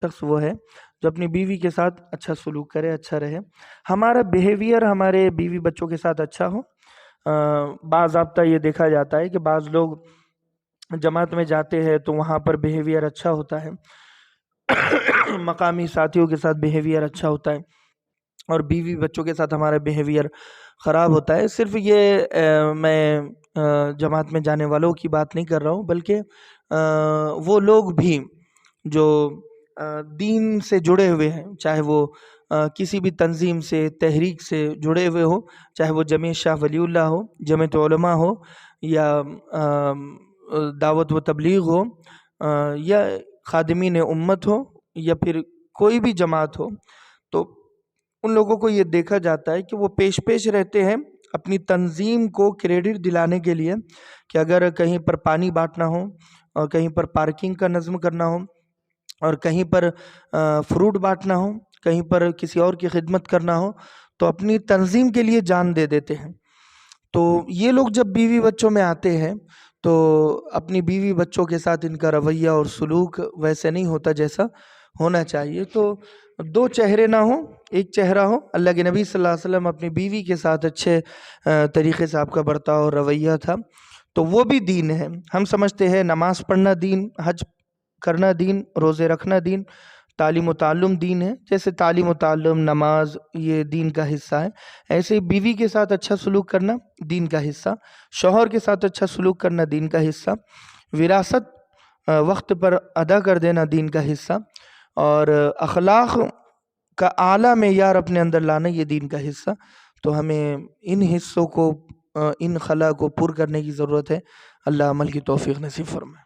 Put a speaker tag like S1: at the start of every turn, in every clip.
S1: شخص وہ ہے جو اپنی بیوی کے ساتھ اچھا سلوک کرے، اچھا رہے، ہمارا بیہیویئر ہمارے بیوی بچوں کے ساتھ اچھا ہو۔ باضابطہ یہ دیکھا جاتا ہے کہ بعض لوگ جماعت میں جاتے ہیں تو وہاں پر بیہیویئر اچھا ہوتا ہے، مقامی ساتھیوں کے ساتھ بیہیویئر اچھا ہوتا ہے، اور بیوی بچوں کے ساتھ ہمارا بیہیویئر خراب ہوتا ہے۔ صرف یہ میں جماعت میں جانے والوں کی بات نہیں کر رہا ہوں، بلکہ وہ لوگ بھی جو دین سے جڑے ہوئے ہیں، چاہے وہ کسی بھی تنظیم سے، تحریک سے جڑے ہوئے ہو، چاہے وہ جمعیت شاہ ولی اللہ ہو، جمعیت علماء ہو، یا دعوت و تبلیغ ہو، یا خادمین امت ہو، یا پھر کوئی بھی جماعت ہو، تو ان لوگوں کو یہ دیکھا جاتا ہے کہ وہ پیش رہتے ہیں اپنی تنظیم کو کریڈٹ دلانے کے لیے، کہ اگر کہیں پر پانی بانٹنا ہو، اور کہیں پر پارکنگ کا نظم کرنا ہو، اور کہیں پر فروٹ بانٹنا ہو، کہیں پر کسی اور کی خدمت کرنا ہو، تو اپنی تنظیم کے لیے جان دے دیتے ہیں۔ تو یہ لوگ جب بیوی بچوں میں آتے ہیں تو اپنی بیوی بچوں کے ساتھ ان کا رویہ اور سلوک ویسے نہیں ہوتا جیسا ہونا چاہیے۔ تو دو چہرے نہ ہوں، ایک چہرہ ہو۔ اللہ کے نبی صلی اللہ علیہ وسلم اپنی بیوی کے ساتھ اچھے طریقے سے آپ کا برتاؤ اور رویہ تھا، تو وہ بھی دین ہے۔ ہم سمجھتے ہیں نماز پڑھنا دین، حج کرنا دین، روزے رکھنا دین، تعلیم و تعلم دین ہے۔ جیسے تعلیم و تعلم، نماز یہ دین کا حصہ ہے، ایسے ہی بیوی کے ساتھ اچھا سلوک کرنا دین کا حصہ، شوہر کے ساتھ اچھا سلوک کرنا دین کا حصہ، وراثت وقت پر ادا کر دینا دین کا حصہ، اور اخلاق کا اعلیٰ معیار اپنے اندر لانا یہ دین کا حصہ۔ تو ہمیں ان حصوں کو، ان خلا کو پر کرنے کی ضرورت ہے۔ اللہ عمل کی توفیق نصیب فرمائے۔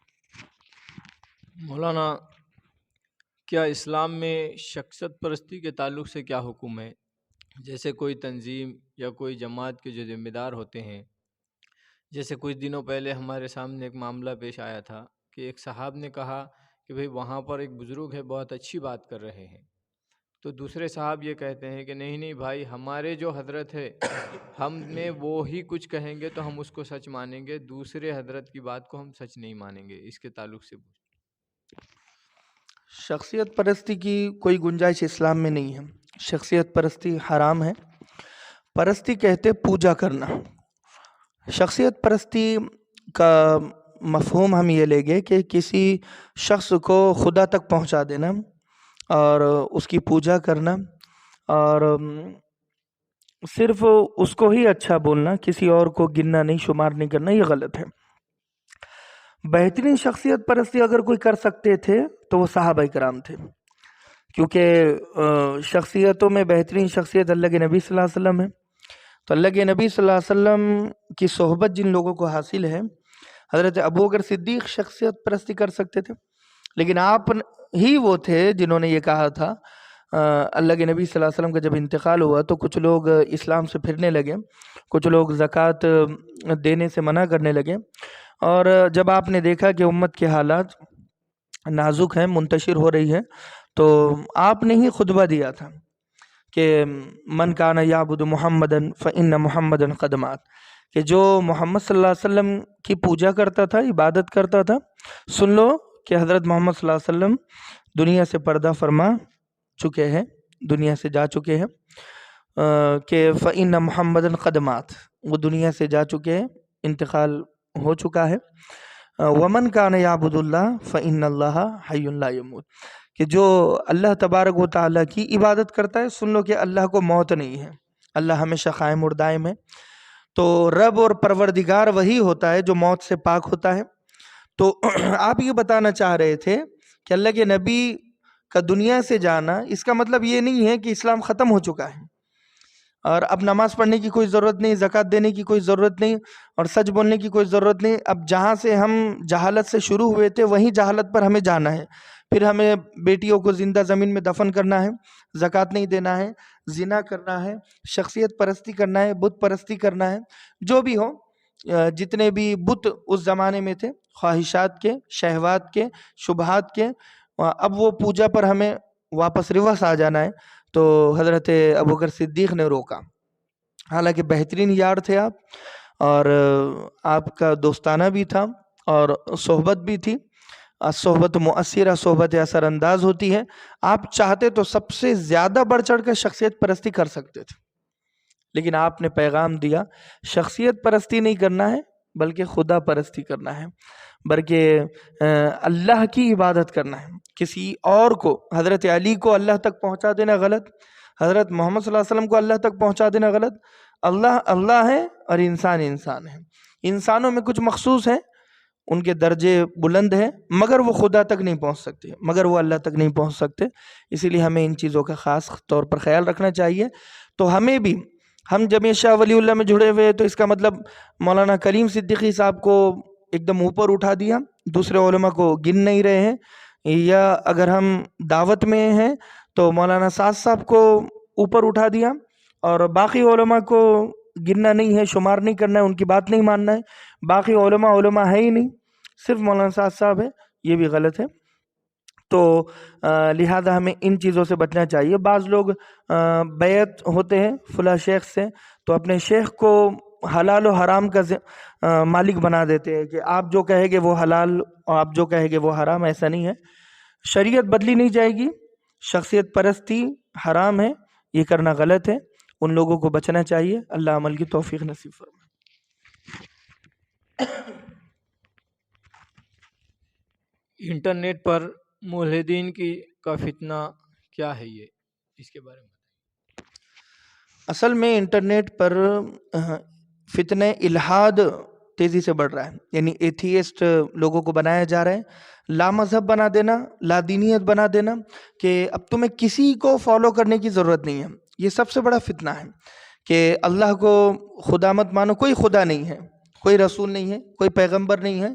S2: مولانا، کیا اسلام میں شخصیت پرستی کے تعلق سے کیا حکم ہے؟ جیسے کوئی تنظیم یا کوئی جماعت کے جو ذمہ دار ہوتے ہیں، جیسے کچھ دنوں پہلے ہمارے سامنے ایک معاملہ پیش آیا تھا کہ ایک صاحب نے کہا کہ بھئی وہاں پر ایک بزرگ ہے، بہت اچھی بات کر رہے ہیں، تو دوسرے صاحب یہ کہتے ہیں کہ نہیں نہیں بھائی، ہمارے جو حضرت ہے ہم میں وہ ہی کچھ کہیں گے تو ہم اس کو سچ مانیں گے، دوسرے حضرت کی بات کو ہم سچ نہیں مانیں گے۔ اس کے تعلق سے
S1: شخصیت پرستی کی کوئی گنجائش اسلام میں نہیں ہے۔ شخصیت پرستی حرام ہے۔ پرستی کہتے پوجا کرنا۔ شخصیت پرستی کا مفہوم ہم یہ لیں گے کہ کسی شخص کو خدا تک پہنچا دینا اور اس کی پوجا کرنا، اور صرف اس کو ہی اچھا بولنا، کسی اور کو گننا نہیں، شمار نہیں کرنا، یہ غلط ہے۔ بہترین شخصیت پرستی اگر کوئی کر سکتے تھے تو وہ صحابہ کرام تھے، کیونکہ شخصیتوں میں بہترین شخصیت اللہ کے نبی صلی اللہ علیہ وسلم ہے۔ تو اللہ کے نبی صلی اللہ علیہ وسلم کی صحبت جن لوگوں کو حاصل ہے، حضرت ابوبکر صدیق شخصیت پرستی کر سکتے تھے، لیکن آپ ہی وہ تھے جنہوں نے یہ کہا تھا۔ اللہ کے نبی صلی اللہ علیہ وسلم کا جب انتقال ہوا تو کچھ لوگ اسلام سے پھرنے لگے، کچھ لوگ زکوٰۃ دینے سے منع کرنے لگے، اور جب آپ نے دیکھا کہ امت کے حالات نازک ہیں، منتشر ہو رہی ہے، تو آپ نے ہی خطبہ دیا تھا کہ من کان یعبد محمدن فإن محمدن قد مات، کہ جو محمد صلی اللہ علیہ وسلم کی پوجا کرتا تھا، عبادت کرتا تھا، سن لو کہ حضرت محمد صلی اللہ علیہ وسلم دنیا سے پردہ فرما چکے ہیں، دنیا سے جا چکے ہیں، کہ فإن محمدن قد مات، وہ دنیا سے جا چکے ہیں، انتقال ہو چکا ہے۔ ومن کان یعبد اللہ فإن اللہ حی لا یموت، کہ جو اللہ تبارک و تعالیٰ کی عبادت کرتا ہے، سن لو کہ اللہ کو موت نہیں ہے، اللہ ہمیشہ قائم اور دائم ہے۔ تو رب اور پروردگار وہی ہوتا ہے جو موت سے پاک ہوتا ہے۔ تو آپ یہ بتانا چاہ رہے تھے کہ اللہ کے نبی کا دنیا سے جانا، اس کا مطلب یہ نہیں ہے کہ اسلام ختم ہو چکا ہے اور اب نماز پڑھنے کی کوئی ضرورت نہیں، زکوٰۃ دینے کی کوئی ضرورت نہیں، اور سچ بولنے کی کوئی ضرورت نہیں۔ اب جہاں سے ہم جہالت سے شروع ہوئے تھے وہیں جہالت پر ہمیں جانا ہے، پھر ہمیں بیٹیوں کو زندہ زمین میں دفن کرنا ہے، زکوٰۃ نہیں دینا ہے، زنا کرنا ہے، شخصیت پرستی کرنا ہے، بت پرستی کرنا ہے، جو بھی ہو، جتنے بھی بت اس زمانے میں تھے، خواہشات کے، شہوات کے، شبہات کے، اب وہ پوجا پر ہمیں واپس ریورس آ جانا ہے۔ تو حضرت ابوبکر صدیق نے روکا، حالانکہ بہترین یار تھے آپ، اور آپ کا دوستانہ بھی تھا اور صحبت بھی تھی، صحبت مؤثرہ، صحبت اثر انداز ہوتی ہے. آپ چاہتے تو سب سے زیادہ بڑھ چڑھ کر شخصیت پرستی کر سکتے تھے، لیکن آپ نے پیغام دیا شخصیت پرستی نہیں کرنا ہے بلکہ خدا پرستی کرنا ہے، بلکہ اللہ کی عبادت کرنا ہے. کسی اور کو، حضرت علی کو اللہ تک پہنچا دینا غلط، حضرت محمد صلی اللہ علیہ وسلم کو اللہ تک پہنچا دینا غلط. اللہ اللہ ہے اور انسان انسان ہے. انسانوں میں کچھ مخصوص ہیں، ان کے درجے بلند ہیں، مگر وہ خدا تک نہیں پہنچ سکتے، مگر وہ اللہ تک نہیں پہنچ سکتے. اسی لیے ہمیں ان چیزوں کا خاص طور پر خیال رکھنا چاہیے. تو ہمیں بھی، ہم جمعیت شاہ ولی اللہ میں جڑے ہوئے تو اس کا مطلب مولانا کلیم صدیقی صاحب کو ایک دم اوپر اٹھا دیا، دوسرے علماء کو گن نہیں رہے ہیں. یا اگر ہم دعوت میں ہیں تو مولانا سعد صاحب کو اوپر اٹھا دیا اور باقی علماء کو گننا نہیں ہے، شمار نہیں کرنا ہے، ان کی بات نہیں ماننا ہے. باقی علماء ہے ہی نہیں، صرف مولانا سعد صاحب ہے، یہ بھی غلط ہے. تو لہذا ہمیں ان چیزوں سے بچنا چاہیے. بعض لوگ بیعت ہوتے ہیں فلاں شیخ سے تو اپنے شیخ کو حلال و حرام کا مالک بنا دیتے ہیں کہ آپ جو کہے گے وہ حلال اور آپ جو کہے گے وہ حرام. ایسا نہیں ہے، شریعت بدلی نہیں جائے گی. شخصیت پرستی حرام ہے، یہ کرنا غلط ہے، ان لوگوں کو بچنا چاہیے. اللہ عمل کی توفیق نصیب فرمائے.
S2: انٹرنیٹ پر ملحدین کا فتنہ کیا ہے، یہ اس کے بارے میں؟
S1: اصل میں انٹرنیٹ پر فتنہ الحاد تیزی سے بڑھ رہا ہے. یعنی ایتھیسٹ لوگوں کو بنایا جا رہا ہے، لا مذہب بنا دینا، لا دینیت بنا دینا کہ اب تمہیں کسی کو فالو کرنے کی ضرورت نہیں ہے. یہ سب سے بڑا فتنہ ہے کہ اللہ کو خدا مت مانو. کوئی خدا نہیں ہے، کوئی رسول نہیں ہے، کوئی پیغمبر نہیں ہے.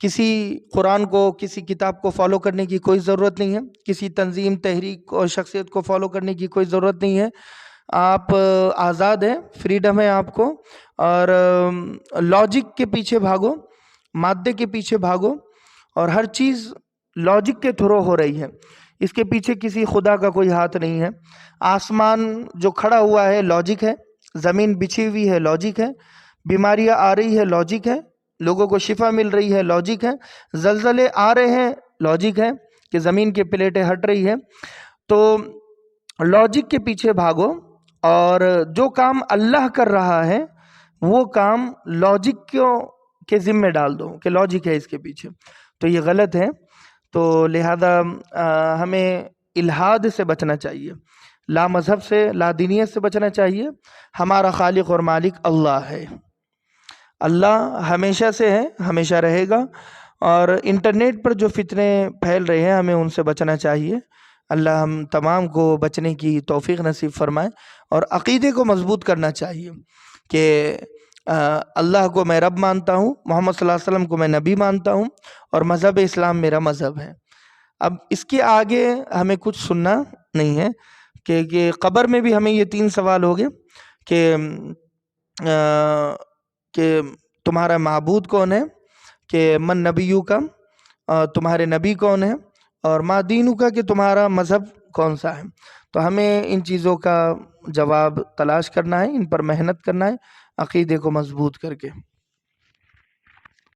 S1: کسی قرآن کو، کسی کتاب کو فالو کرنے کی کوئی ضرورت نہیں ہے. کسی تنظیم، تحریک اور شخصیت کو فالو کرنے کی کوئی ضرورت نہیں ہے. آپ آزاد ہیں، فریڈم ہے آپ کو. اور لاجک کے پیچھے بھاگو، مادے کے پیچھے بھاگو، اور ہر چیز لاجک کے تھرو ہو رہی ہے. اس کے پیچھے کسی خدا کا کوئی ہاتھ نہیں ہے. آسمان جو کھڑا ہوا ہے لاجک ہے، زمین بچھی ہوئی ہے لاجک ہے، بیماریاں آ رہی ہے لاجک ہے، لوگوں کو شفا مل رہی ہے لاجک ہے، زلزلے آ رہے ہیں لاجک ہے کہ زمین کی پلیٹیں ہٹ رہی ہے. تو لاجک کے پیچھے بھاگو اور جو کام اللہ کر رہا ہے وہ کام لاجک کے ذمہ ڈال دو کہ لاجک ہے اس کے پیچھے. تو یہ غلط ہے. تو لہذا ہمیں الحاد سے بچنا چاہیے، لا مذہب سے، لا دینیت سے بچنا چاہیے. ہمارا خالق اور مالک اللہ ہے، اللہ ہمیشہ سے ہے، ہمیشہ رہے گا. اور انٹرنیٹ پر جو فتنے پھیل رہے ہیں ہمیں ان سے بچنا چاہیے. اللہ ہم تمام کو بچنے کی توفیق نصیب فرمائے. اور عقیدے کو مضبوط کرنا چاہیے کہ اللہ کو میں رب مانتا ہوں، محمد صلی اللہ علیہ وسلم کو میں نبی مانتا ہوں، اور مذہب اسلام میرا مذہب ہے. اب اس کے آگے ہمیں کچھ سننا نہیں ہے کہ قبر میں بھی ہمیں یہ 3 سوال ہو گئے کہ تمہارا معبود کون ہے، کہ من نبیو کا، تمہارے نبی کون ہے، اور ما دینو کا کہ تمہارا مذہب کون سا ہے. تو ہمیں ان چیزوں کا جواب تلاش کرنا ہے، ان پر محنت کرنا ہے عقیدے کو مضبوط کر کے.